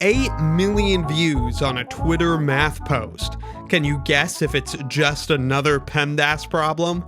8 million views on a Twitter math post. Can you guess if it's just another PEMDAS problem?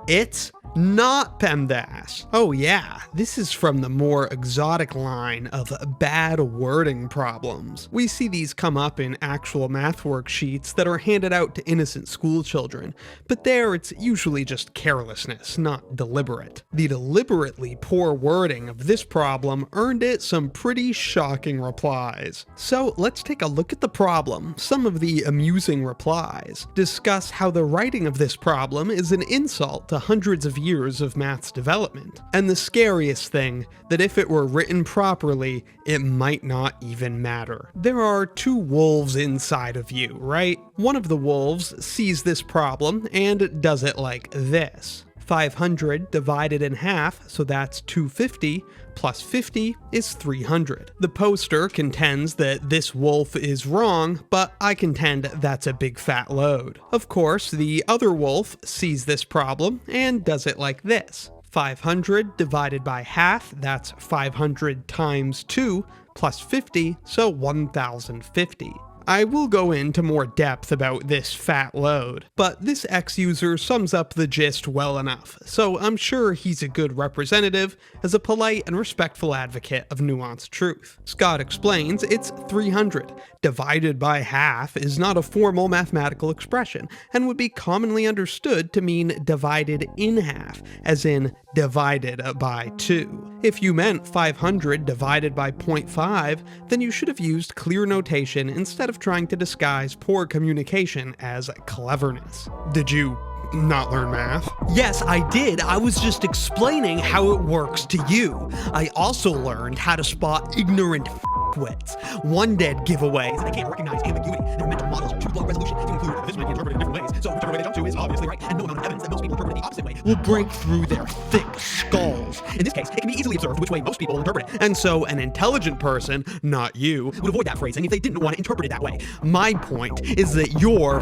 It's not PEMDAS. Oh yeah, this is from the more exotic line of bad wording problems. We see these come up in actual math worksheets that are handed out to innocent school children, but there it's usually just carelessness, not deliberate. The deliberately poor wording of this problem earned it some pretty shocking replies. So let's take a look at the problem, some of the amusing replies, discuss how the writing of this problem is an insult to hundreds of years of math's development, and the scariest thing, that if it were written properly, it might not even matter. There are 2 wolves inside of you, right? One of the wolves sees this problem and does it like this. 500 divided in half, so that's 250, plus 50 is 300. The poster contends that this wolf is wrong, but I contend that's a big fat load. Of course, the other wolf sees this problem and does it like this. 500 divided by half, that's 500 times 2, plus 50, so 1050. I will go into more depth about this fat load, but this X user sums up the gist well enough, so I'm sure he's a good representative as a polite and respectful advocate of nuanced truth. Scott explains it's 300. Divided by half is not a formal mathematical expression, and would be commonly understood to mean divided in half, as in divided by 2. If you meant 500 divided by 0.5, then you should have used clear notation instead of trying to disguise poor communication as cleverness. Did you not learn math? Yes, I did. I was just explaining how it works to you. I also learned how to spot ignorant wits. One dead giveaway. They can't recognize ambiguity. Their mental models are too low resolution to include this might be interpreted in different ways, so whichever way they jump to is obviously right, and no amount of evidence that most people interpret it the opposite way will break through their thick skulls. In this case, it can be easily observed which way most people interpret it. And so an intelligent person, not you, would avoid that phrasing if they didn't want to interpret it that way. My point is that you're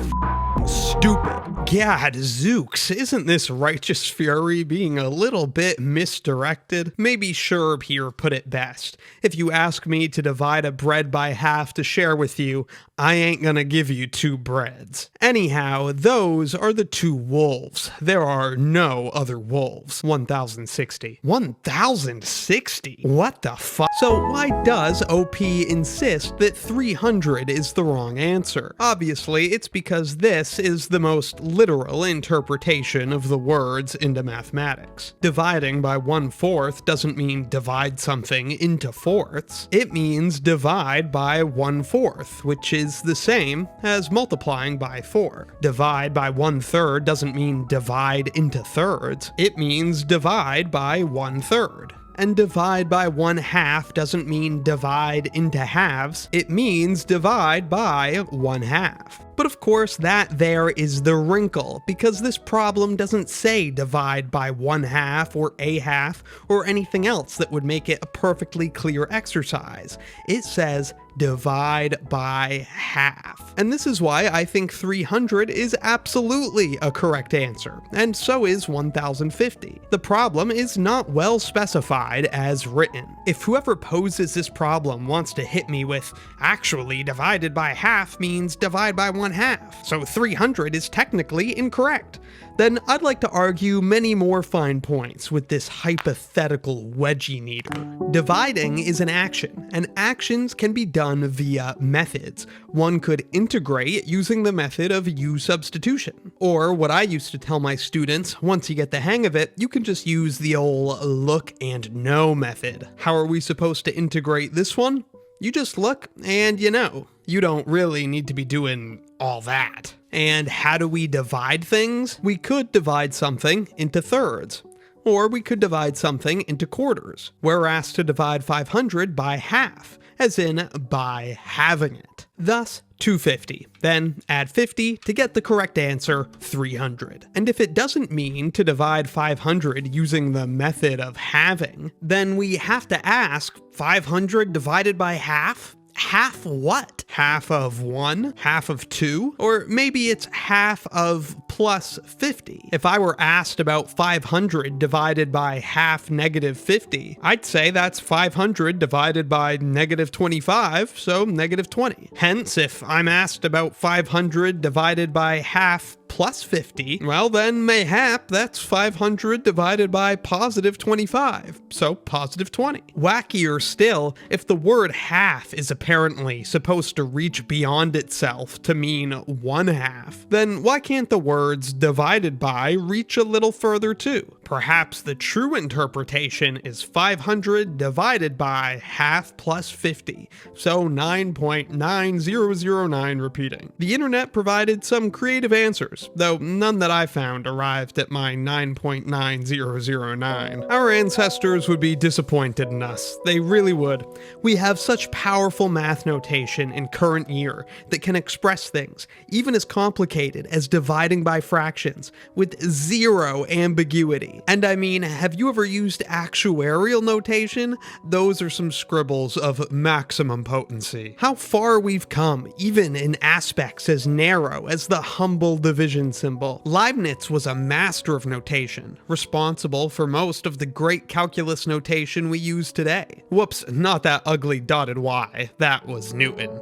stupid. Gad zooks, isn't this righteous fury being a little bit misdirected? Maybe Sherb here put it best. If you ask me to divide a bread by half to share with you, I ain't gonna give you 2 breads. Anyhow, those are the 2 wolves. There are no other wolves. 1060. 1060? What the fuck? So why does OP insist that 300 is the wrong answer? Obviously, it's because this is the most literal interpretation of the words into mathematics. Dividing by 1/4 doesn't mean divide something into fourths. It means divide by 1/4, which is the same as multiplying by 4. Divide by 1/3 doesn't mean divide into thirds. It means divide by 1/3. And divide by 1/2 doesn't mean divide into halves. It means divide by 1/2. But of course that there is the wrinkle, because this problem doesn't say divide by 1/2 or a half or anything else that would make it a perfectly clear exercise. It says divide by half. And this is why I think 300 is absolutely a correct answer, and so is 1050. The problem is not well specified as written. If whoever poses this problem wants to hit me with, actually divided by half means divide by 1/2, so 300 is technically incorrect, then I'd like to argue many more fine points with this hypothetical wedgie needler. Dividing is an action, and actions can be done via methods. One could integrate using the method of U substitution. Or what I used to tell my students, once you get the hang of it, you can just use the old look and know method. How are we supposed to integrate this one? You just look and you know. You don't really need to be doing all that. And how do we divide things? We could divide something into thirds. Or we could divide something into quarters. We're asked to divide 500 by half, as in by having it. Thus, 250. Then add 50 to get the correct answer, 300. And if it doesn't mean to divide 500 using the method of having, then we have to ask 500 divided by half? half what? Half of 1? Half of 2? Or maybe it's half of plus 50. If I were asked about 500 divided by half negative 50, I'd say that's 500 divided by negative 25, so negative 20. Hence, if I'm asked about 500 divided by half plus 50, well then mayhap that's 500 divided by positive 25, so positive 20. Wackier still, if the word half is apparently supposed to reach beyond itself to mean 1/2, then why can't the words divided by reach a little further too? Perhaps the true interpretation is 500 divided by half plus 50, so 9.9009 repeating. The internet provided some creative answers, though none that I found arrived at my 9.9009. Our ancestors would be disappointed in us, they really would. We have such powerful math notation in current year that can express things, even as complicated as dividing by fractions, with zero ambiguity. And I mean, have you ever used actuarial notation? Those are some scribbles of maximum potency. How far we've come, even in aspects as narrow as the humble division symbol. Leibniz was a master of notation, responsible for most of the great calculus notation we use today. Whoops, not that ugly dotted Y, that was Newton.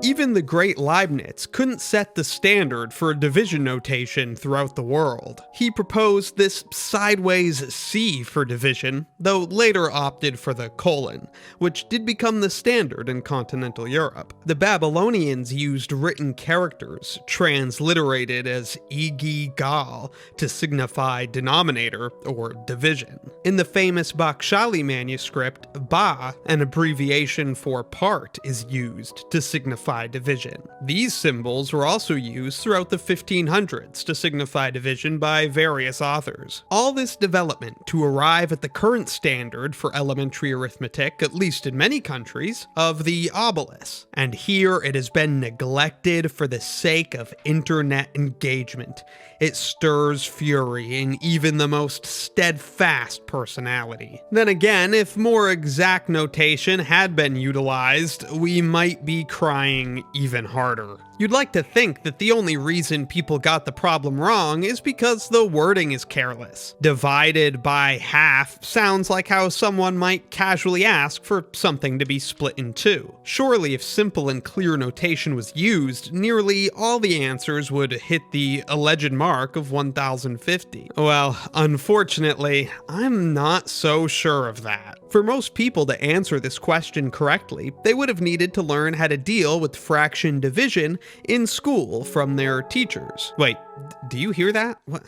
Even the great Leibniz couldn't set the standard for division notation throughout the world. He proposed this sideways C for division, though later opted for the colon, which did become the standard in continental Europe. The Babylonians used written characters, transliterated as igi gal, to signify denominator or division. In the famous Bakhshali manuscript, ba, an abbreviation for part, is used to signify division. These symbols were also used throughout the 1500s to signify division by various authors. All this development to arrive at the current standard for elementary arithmetic, at least in many countries, of the obelus. And here it has been neglected for the sake of internet engagement. It stirs fury in even the most steadfast personality. Then again, if more exact notation had been utilized, we might be crying even harder. You'd like to think that the only reason people got the problem wrong is because the wording is careless. Divided by half sounds like how someone might casually ask for something to be split in two. Surely if simple and clear notation was used, nearly all the answers would hit the alleged mark of 1050. Well, unfortunately, I'm not so sure of that. For most people to answer this question correctly, they would have needed to learn how to deal with fraction division in school from their teachers. Wait, do you hear that? What?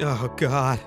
Oh god,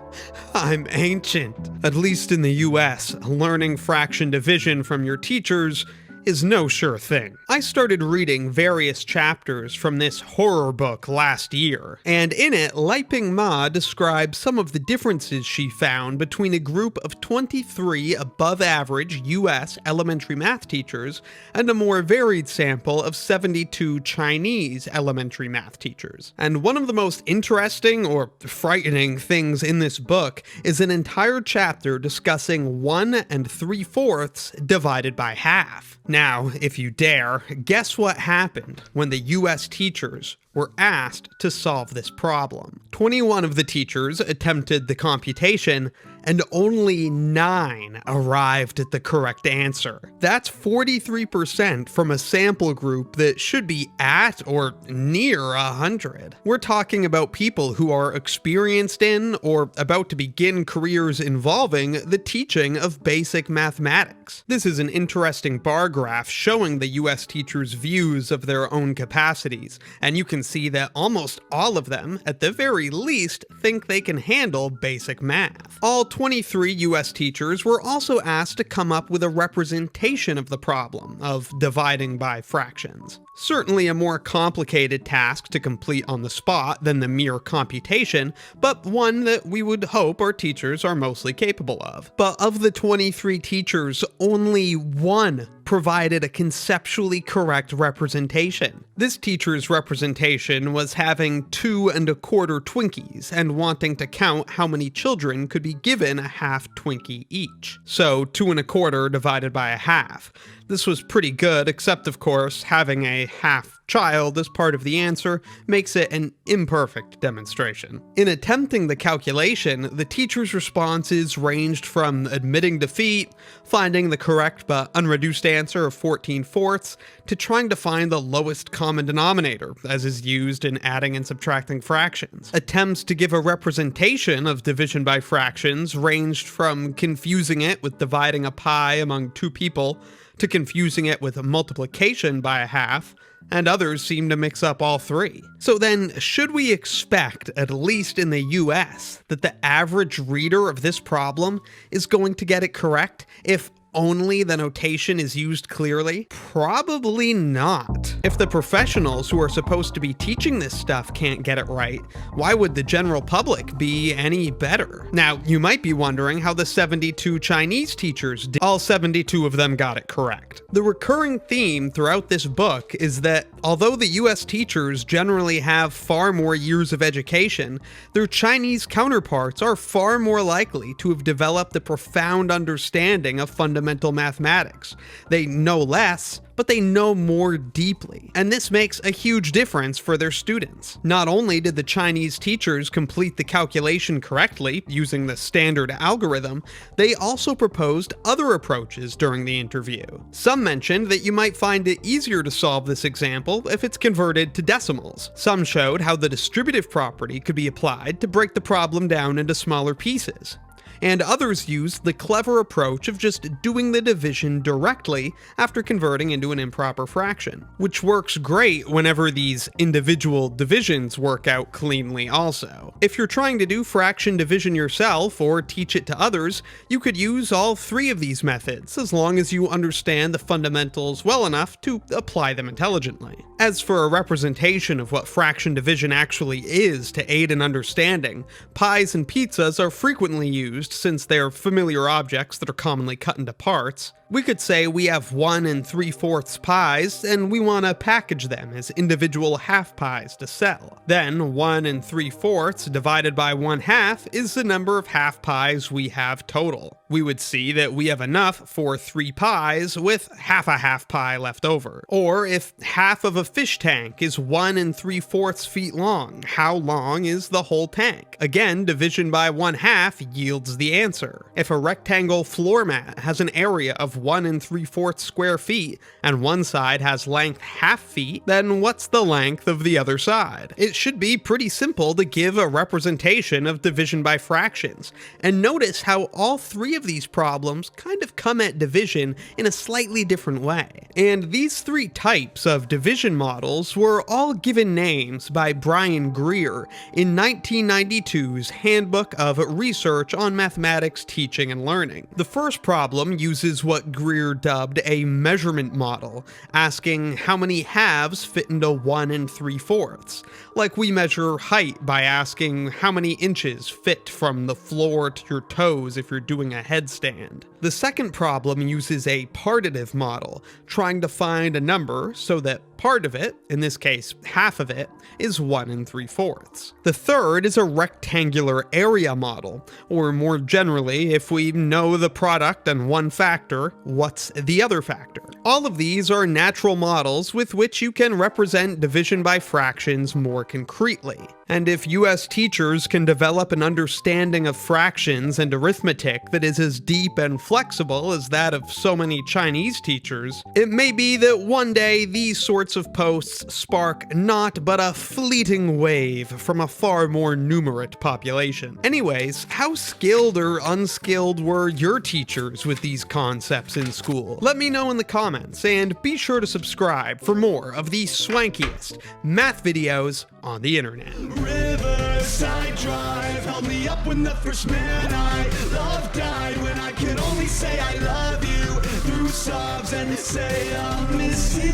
I'm ancient. At least in the US, learning fraction division from your teachers is no sure thing. I started reading various chapters from this horror book last year, and in it, Leiping Ma describes some of the differences she found between a group of 23 above-average US elementary math teachers and a more varied sample of 72 Chinese elementary math teachers. And one of the most interesting or frightening things in this book is an entire chapter discussing 1 3/4 divided by half. Now, if you dare, guess what happened when the US teachers were asked to solve this problem. 21 of the teachers attempted the computation, and only 9 arrived at the correct answer. That's 43% from a sample group that should be at or near 100. We're talking about people who are experienced in or about to begin careers involving the teaching of basic mathematics. This is an interesting bar graph showing the US teachers' views of their own capacities, and you can see that almost all of them, at the very least, think they can handle basic math. All 23 US teachers were also asked to come up with a representation of the problem of dividing by fractions. Certainly a more complicated task to complete on the spot than the mere computation, but one that we would hope our teachers are mostly capable of. But of the 23 teachers, only 1 provided a conceptually correct representation. This teacher's representation was having 2 1/4 Twinkies and wanting to count how many children could be given a half Twinkie each. So 2 1/4 divided by a half. This was pretty good, except of course, having a half child as part of the answer makes it an imperfect demonstration. In attempting the calculation, the teacher's responses ranged from admitting defeat, finding the correct but unreduced answer of 14/4, to trying to find the lowest common denominator, as is used in adding and subtracting fractions. Attempts to give a representation of division by fractions ranged from confusing it with dividing a pie among 2 people, to confusing it with multiplication by a half, and others seem to mix up all 3. So then, should we expect, at least in the US, that the average reader of this problem is going to get it correct if only the notation is used clearly? Probably not. If the professionals who are supposed to be teaching this stuff can't get it right, why would the general public be any better? Now, you might be wondering how the 72 Chinese teachers did. All 72 of them got it correct. The recurring theme throughout this book is that although the US teachers generally have far more years of education, their Chinese counterparts are far more likely to have developed a profound understanding of fundamental mathematics. They know less, but they know more deeply. And this makes a huge difference for their students. Not only did the Chinese teachers complete the calculation correctly using the standard algorithm, they also proposed other approaches during the interview. Some mentioned that you might find it easier to solve this example if it's converted to decimals. Some showed how the distributive property could be applied to break the problem down into smaller pieces. And others used the clever approach of just doing the division directly after converting into an improper fraction, which works great whenever these individual divisions work out cleanly also. If you're trying to do fraction division yourself or teach it to others, you could use all 3 of these methods as long as you understand the fundamentals well enough to apply them intelligently. As for a representation of what fraction division actually is to aid in understanding, pies and pizzas are frequently used since they are familiar objects that are commonly cut into parts. We could say we have 1 3/4 pies, and we want to package them as individual half pies to sell. Then 1 3/4 divided by 1/2 is the number of half pies we have total. We would see that we have enough for 3 pies with half a half pie left over. Or if half of a fish tank is 1 3/4 feet long, how long is the whole tank? Again, division by 1/2 yields the answer. If a rectangle floor mat has an area of 1 3/4 square feet, and one side has length half feet, then what's the length of the other side? It should be pretty simple to give a representation of division by fractions, and notice how all 3 of these problems kind of come at division in a slightly different way. And these 3 types of division models were all given names by Brian Greer in 1992's Handbook of Research on Mathematics Teaching and Learning. The first problem uses what Greer dubbed a measurement model, asking how many halves fit into 1 3/4, like we measure height by asking how many inches fit from the floor to your toes if you're doing a headstand. The second problem uses a partitive model, trying to find a number so that part of it, in this case half of it, is 1 3/4. The third is a rectangular area model, or more generally, if we know the product and one factor, what's the other factor? All of these are natural models with which you can represent division by fractions more concretely. And if US teachers can develop an understanding of fractions and arithmetic that is as deep and flexible as that of so many Chinese teachers, it may be that one day these sorts of posts spark not but a fleeting wave from a far more numerate population. Anyways, how skilled or unskilled were your teachers with these concepts in school? Let me know in the comments, and be sure to subscribe for more of the swankiest math videos on the internet. Riverside Drive held me up when the first man I loved died, when I could only say I love you through sobs and say I'll miss you.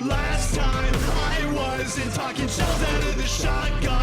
Last time I wasn't talking shells out of the shotgun.